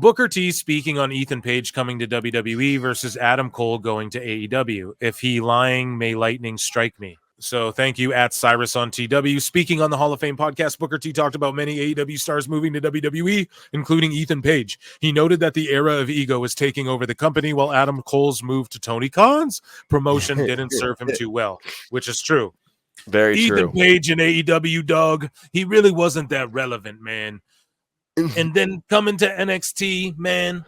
Booker T speaking on Ethan Page coming to WWE versus Adam Cole going to AEW. If he lying, may lightning strike me. So thank you at Cyrus on TW. Speaking on the Hall of Fame podcast, Booker T talked about many AEW stars moving to WWE, including Ethan Page. He noted that the era of ego was taking over the company while Adam Cole's move to Tony Khan's promotion didn't serve him too well, which is true. Very true. Ethan Page in AEW, dog, he really wasn't that relevant, man. And then coming to NXT, man,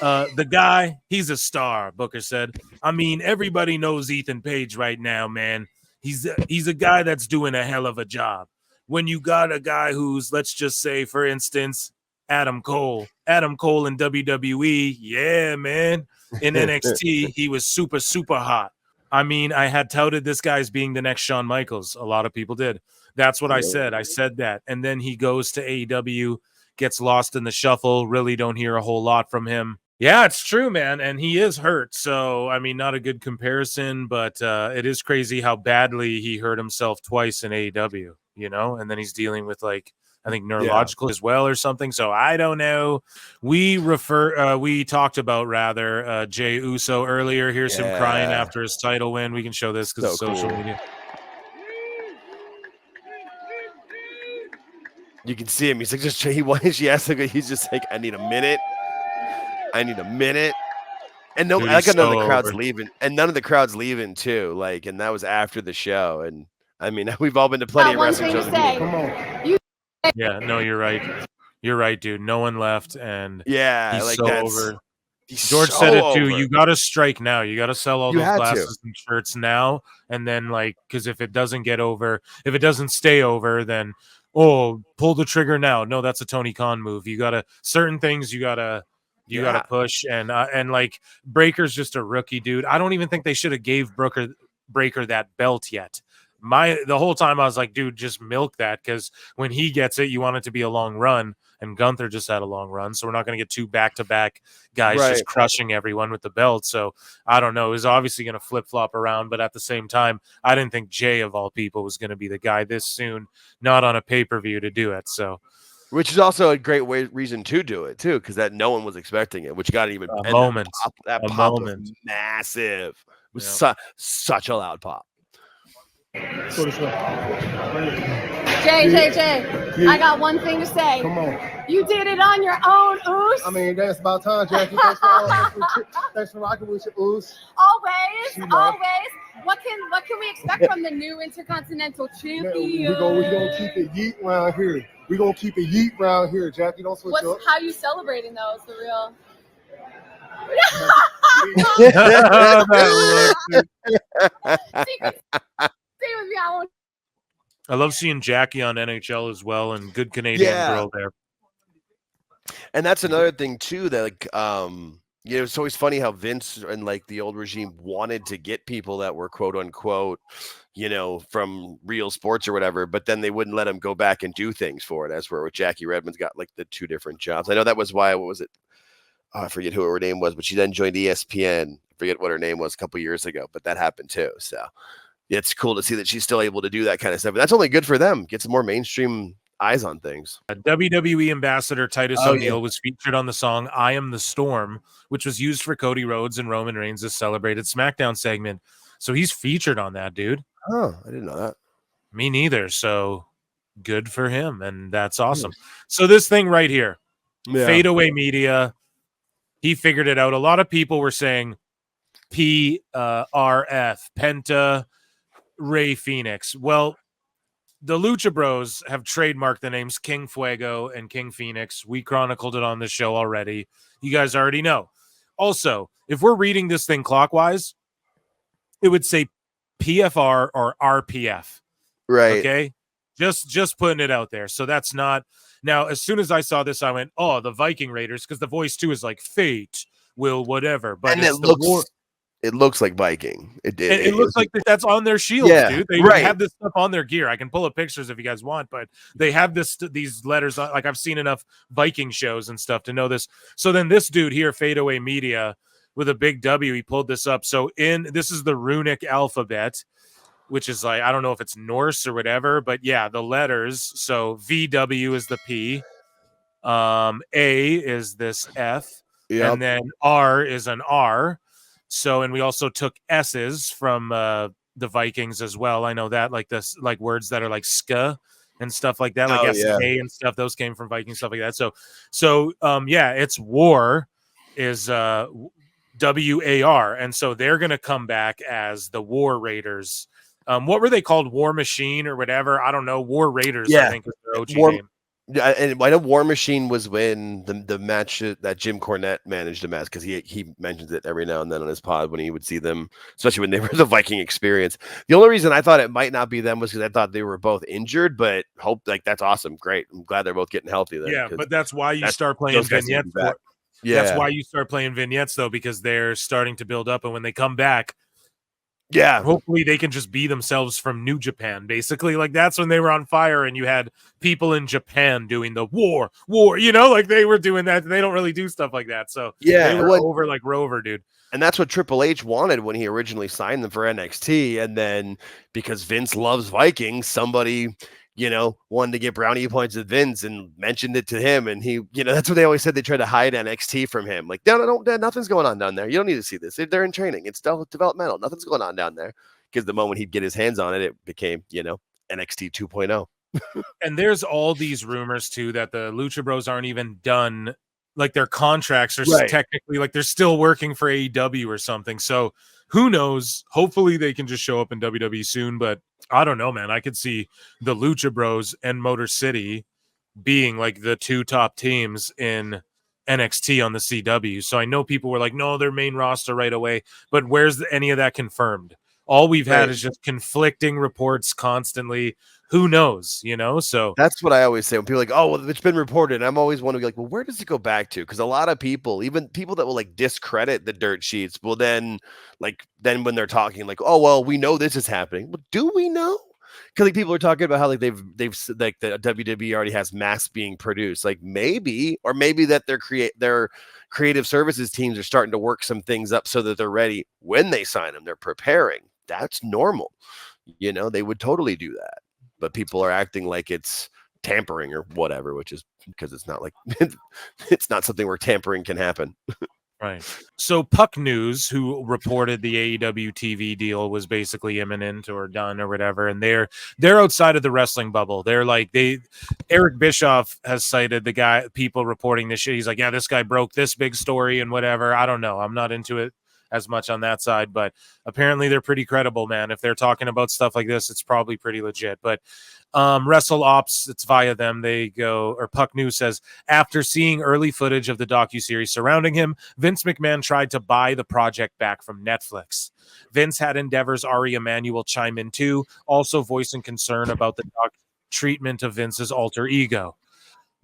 the guy, he's a star, Booker said. I mean, everybody knows Ethan Page right now, man. He's a guy that's doing a hell of a job. When you got a guy who's, let's just say, for instance, Adam Cole in WWE, yeah, man. In NXT, he was super, super hot. I mean, I had touted this guy as being the next Shawn Michaels. A lot of people did. That's what I said. I said that. And then he goes to AEW, gets lost in the shuffle. Really don't hear a whole lot from him. Yeah, it's true, man. And he is hurt. So, I mean, not a good comparison, but it is crazy how badly he hurt himself twice in AEW, you know? And then he's dealing with, like, I think neurological as well or something. So I don't know. We talked about Jey Uso earlier. Here's him crying after his title win. We can show this because it's social media. You can see him. He's like, he's just like, I need a minute. And no, Dude, I got none of the crowd's over. leaving, and none of the crowd's leaving too. Like, and that was after the show. And I mean, we've all been to plenty of wrestling shows. Come on. Yeah, no, you're right. You're right, dude. No one left, and he's like so that's over. George said it too. You got to strike now. You got to sell all You those had glasses and shirts now, and then because if it doesn't stay over, then pull the trigger now. No, that's a Tony Khan move. You got to certain things. You got to push, and like Breaker's just a rookie, dude. I don't even think they should have gave Breaker that belt yet. The whole time I was like, dude, just milk that, because when he gets it, you want it to be a long run, and Gunther just had a long run, so we're not going to get two back-to-back guys just crushing everyone with the belt. So I don't know. It was obviously going to flip-flop around, but at the same time, I didn't think Jey, of all people, was going to be the guy this soon, not on a pay-per-view to do it. So, which is also a great reason to do it too, because that no one was expecting it, which got even a moment. That pop was massive. It was such a loud pop. Jay, I got one thing to say. Come on. You did it on your own, Oos. I mean, that's about time, Jackie. Thanks for rocking with your Oos. Always. What can we expect from the new Intercontinental Champion? We're gonna keep it yeet around here. We're gonna keep it yeet around here, Jackie. Don't switch up. How you celebrating those? The real. Stay with me. I love seeing Jackie on NHL as well, and good Canadian girl there. And that's another thing too, that it's always funny how Vince and like the old regime wanted to get people that were quote unquote, from real sports or whatever, but then they wouldn't let them go back and do things for it. As where with Jackie Redmond's got like the two different jobs. I know that was why. What was it? Oh, I forget who her name was, but she then joined ESPN. I forget what her name was a couple years ago, but that happened too. So it's cool to see that she's still able to do that kind of stuff. But that's only good for them. Get some more mainstream eyes on things. WWE ambassador Titus O'Neil was featured on the song I Am the Storm, which was used for Cody Rhodes and Roman Reigns' celebrated SmackDown segment. So he's featured on that, dude. Oh, I didn't know that. Me neither. So good for him. And that's awesome. So this thing right here, Fadeaway Media, he figured it out. A lot of people were saying PRF, Penta, Rey Fenix. Well, the Lucha Bros have trademarked the names King Fuego and King Phoenix. We chronicled it on the show already. You guys already know. Also, if we're reading this thing clockwise, it would say PFR or RPF. Right. Okay. Just putting it out there. So that's not. Now, as soon as I saw this, I went, oh, the Viking Raiders, because the voice too is like fate will whatever. But and it looks like Viking. It looks like that's on their shields, dude. They have this stuff on their gear. I can pull up pictures if you guys want, but they have these letters. Like I've seen enough Viking shows and stuff to know this. So then this dude here, Fadeaway Media, with a big W, he pulled this up. So this is the runic alphabet, which is like, I don't know if it's Norse or whatever, but yeah, the letters. So VW is the P, A is this F, Yep. and then R is an R. So, and we also took S's from the Vikings as well. I know that, like this, like words that are like ska and stuff like that, like Oh, SK yeah. and stuff. Those came from Viking stuff like that. So yeah, it's war is WAR, and so they're gonna come back as the War Raiders. What were they called? War Machine or whatever? I don't know. War Raiders, I Yeah. think, is their OG War- name. Yeah, and I know War Machine was when the match that Jim Cornette managed a match, because he mentions it every now and then on his pod when he would see them, especially when they were the Viking Experience. The only reason I thought it might not be them was because I thought they were both injured, but that's awesome, great. I'm glad they're both getting healthy then. Yeah, but that's why you start playing those guys need to be vignettes. back. Yeah, That's why you start playing vignettes, though, because they're starting to build up, and when they come back, yeah, hopefully they can just be themselves from New Japan, basically. Like, that's when they were on fire, and you had people in Japan doing the war, like they were doing that. They don't really do stuff like that, so yeah. they were over like Rover, dude. And that's what Triple H wanted when he originally signed them for NXT. And then because Vince loves Vikings, somebody, wanted to get brownie points with Vince and mentioned it to him. And he, that's what they always said. They tried to hide NXT from him. Like, no, nothing's going on down there. You don't need to see this. They're in training. It's developmental. Nothing's going on down there. Because the moment he'd get his hands on it, it became, NXT 2.0. And there's all these rumors too that the Lucha Bros aren't even done. Like, their contracts are technically, like, they're still working for AEW or something. So who knows? Hopefully they can just show up in WWE soon. But I don't know, man. I could see the Lucha Bros and Motor City being like the two top teams in NXT on the CW. So I know people were like, no, they're main roster right away. But where's any of that confirmed? All we've had is just conflicting reports constantly. Who knows, So that's what I always say when people are like, oh, well, it's been reported. And I'm always wondering, like, well, where does it go back to? Because a lot of people, even people that will like discredit the dirt sheets, will then when they're talking, like, oh, well, we know this is happening. Well, do we know? Because like people are talking about how like they've like the WWE already has masks being produced. Like maybe that their creative services teams are starting to work some things up so that they're ready when they sign them. They're preparing. That's normal. They would totally do that. But people are acting like it's tampering or whatever, which is because it's not like it's not something where tampering can happen. Right. So Puck News, who reported the AEW TV deal was basically imminent or done or whatever, and they're outside of the wrestling bubble. They're like Eric Bischoff has cited people reporting this shit. He's like, yeah, this guy broke this big story and whatever. I don't know. I'm not into it as much on that side, but apparently they're pretty credible, man. If they're talking about stuff like this, it's probably pretty legit. But Wrestle Ops, it's via them. They go, or Puck News says, after seeing early footage of the docuseries surrounding him, Vince McMahon tried to buy the project back from Netflix. Vince had Endeavor's Ari Emanuel chime in too, also voicing concern about the treatment of Vince's alter ego.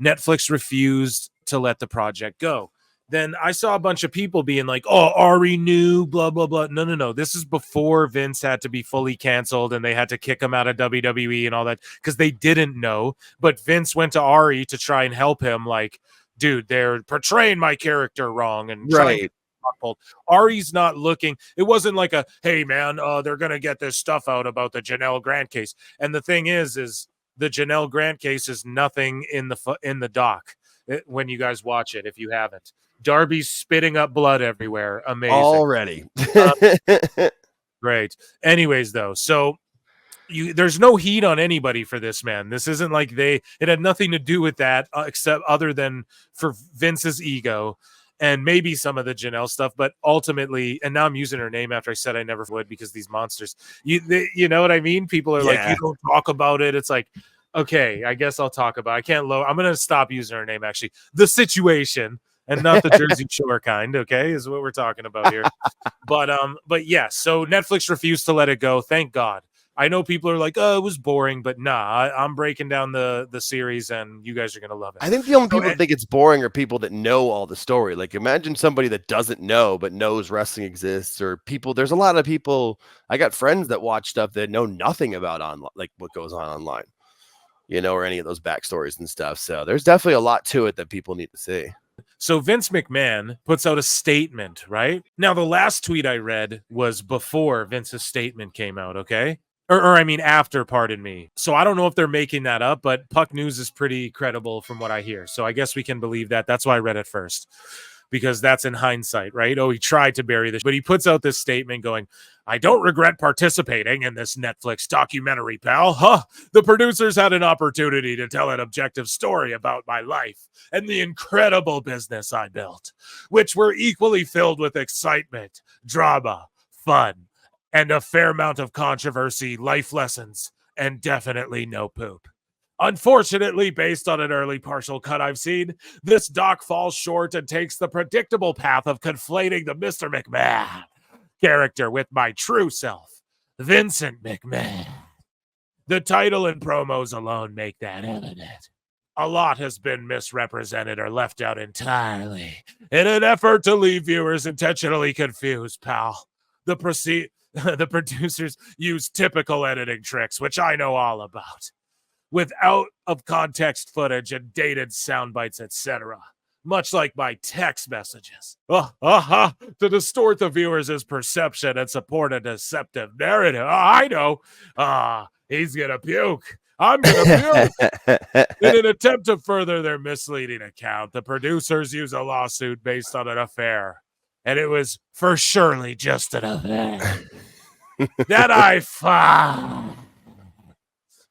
Netflix refused to let the project go. Then I saw a bunch of people being like, oh, Ari knew, blah, blah, blah. No. This is before Vince had to be fully canceled and they had to kick him out of WWE and all that because they didn't know. But Vince went to Ari to try and help him. Like, dude, they're portraying my character wrong and trying to Ari's not looking. It wasn't like a, hey, man, they're going to get this stuff out about the Janel Grant case. And the thing is the Janel Grant case is nothing in the doc when you guys watch it, if you haven't. Darby's spitting up blood everywhere. Amazing. Already. Great. Anyways, though, so there's no heat on anybody for this, man. This isn't like it had nothing to do with that except other than for Vince's ego and maybe some of the Janelle stuff. But ultimately, and now I'm using her name after I said I never would because these monsters, you know what I mean? People are like, you don't talk about it. It's like, okay, I guess I'll talk about it. I'm going to stop using her name, actually. The situation. And not the Jersey Shore kind, okay, is what we're talking about here. But yeah, so Netflix refused to let it go. Thank God. I know people are like, oh, it was boring, but nah, I'm breaking down the series and you guys are going to love it. I think the only people that think it's boring are people that know all the story. Like imagine somebody that doesn't know, but knows wrestling exists or there's a lot of people. I got friends that watch stuff that know nothing about online, like what goes on online, or any of those backstories and stuff. So there's definitely a lot to it that people need to see. So Vince McMahon puts out a statement, right? Now, the last tweet I read was before Vince's statement came out, okay? Or I mean after, pardon me. So I don't know if they're making that up, but Puck News is pretty credible from what I hear. So I guess we can believe that. That's why I read it first, because that's in hindsight, right? Oh, he tried to bury this, but he puts out this statement going, I don't regret participating in this Netflix documentary, pal. Huh? The producers had an opportunity to tell an objective story about my life and the incredible business I built, which were equally filled with excitement, drama, fun, and a fair amount of controversy, life lessons, and definitely no poop. Unfortunately, based on an early partial cut I've seen, this doc falls short and takes the predictable path of conflating the Mr. McMahon character with my true self, Vincent McMahon. The title and promos alone make that evident. A lot has been misrepresented or left out entirely in an effort to leave viewers intentionally confused, pal. The producers use typical editing tricks, which I know all about, with out of context footage and dated sound bites, etc. Much like my text messages. To distort the viewers' perception and support a deceptive narrative. I know. He's gonna puke. I'm gonna puke. In an attempt to further their misleading account, the producers use a lawsuit based on an affair. And it was for surely just an affair that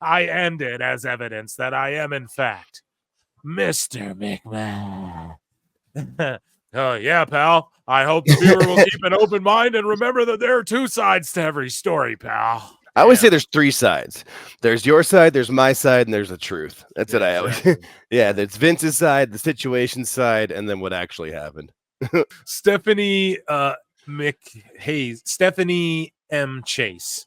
I ended as evidence that I am, in fact, Mr. McMahon. Oh, yeah, pal. I hope the viewer will keep an open mind and remember that there are two sides to every story, pal. I always say there's three sides. There's your side, there's my side, and there's the truth. That's what I always yeah, there's Vince's side, the situation side, and then what actually happened. Stephanie Stephanie M. Chase.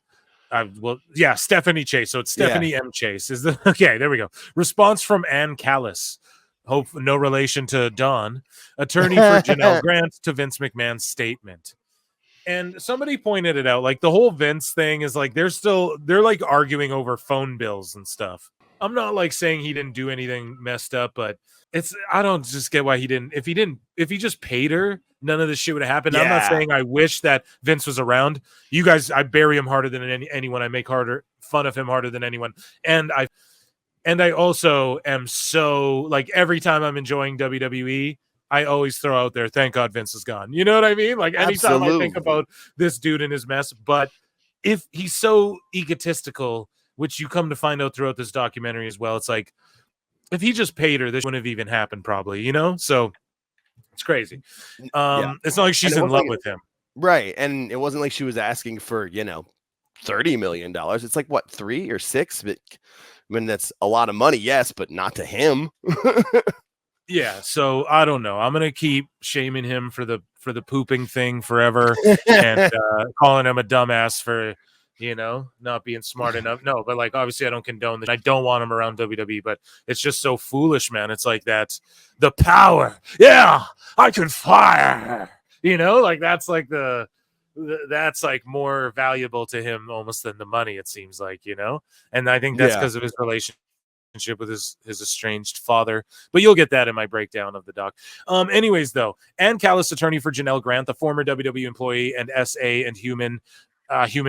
Stephanie Chase. So it's Stephanie M. Chase. Okay, there we go. Response from Ann Callis. Hope no relation to Dawn. Attorney for Janel Grant to Vince McMahon's statement. And somebody pointed it out. Like the whole Vince thing is like they're like arguing over phone bills and stuff. I'm not like saying he didn't do anything messed up, but I don't just get why he didn't. If he just paid her, none of this shit would have happened. Yeah. I'm not saying I wish that Vince was around. You guys, I bury him harder than anyone. I make fun of him harder than anyone. And I also am so like every time I'm enjoying WWE, I always throw out there, thank God Vince is gone. You know what I mean? Like anytime I think about this dude and his mess, but if he's so egotistical, which you come to find out throughout this documentary as well, it's like, if he just paid her, this wouldn't have even happened probably, you know? So it's crazy. It's not like she's in love with him. Right. And it wasn't like she was asking for, $30 million. It's like what, 3 or 6? But I mean, that's a lot of money. Yes, but not to him. Yeah. So I don't know. I'm going to keep shaming him for the pooping thing forever and calling him a dumbass for, not being smart enough. No, but like, obviously I don't condone that. I don't want him around WWE, but it's just so foolish, man. It's like that, the power. Yeah, I could fire her, like that's like that's like more valuable to him almost than the money, it seems like, and I think that's because of his relationship with his estranged father, but you'll get that in my breakdown of the doc. Anyways, though, Ann Callis, attorney for Janel Grant, the former WWE employee and SA and human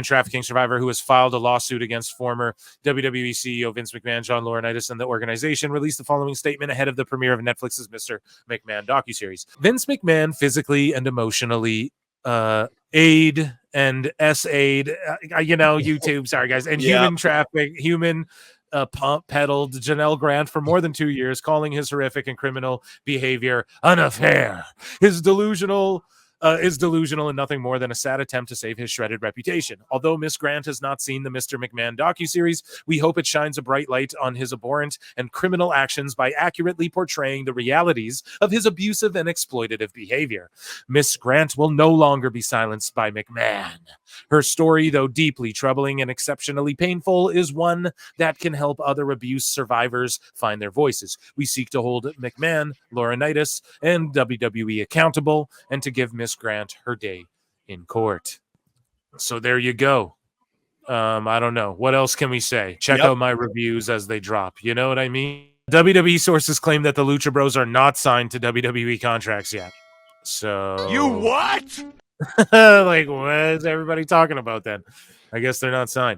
trafficking survivor who has filed a lawsuit against former WWE CEO Vince McMahon, John Laurinaitis, and the organization, released the following statement ahead of the premiere of Netflix's Mr. McMahon docuseries. Vince McMahon physically and emotionally aid and S-aid, YouTube, sorry guys, and human pump peddled Janel Grant for more than 2 years, calling his horrific and criminal behavior an affair. Is delusional and nothing more than a sad attempt to save his shredded reputation. Although Miss Grant has not seen the Mr. McMahon docuseries, we hope it shines a bright light on his abhorrent and criminal actions by accurately portraying the realities of his abusive and exploitative behavior. Miss Grant will no longer be silenced by McMahon. Her story, though deeply troubling and exceptionally painful, is one that can help other abuse survivors find their voices. We seek to hold McMahon, Laurinaitis, and WWE accountable and to give Miss Grant her day in court. So there you go. I don't know. What else can we say? Check out my reviews as they drop. You know what I mean? WWE sources claim that the Lucha Bros are not signed to WWE contracts yet. So you what? like, what is everybody talking about then? I guess they're not signed.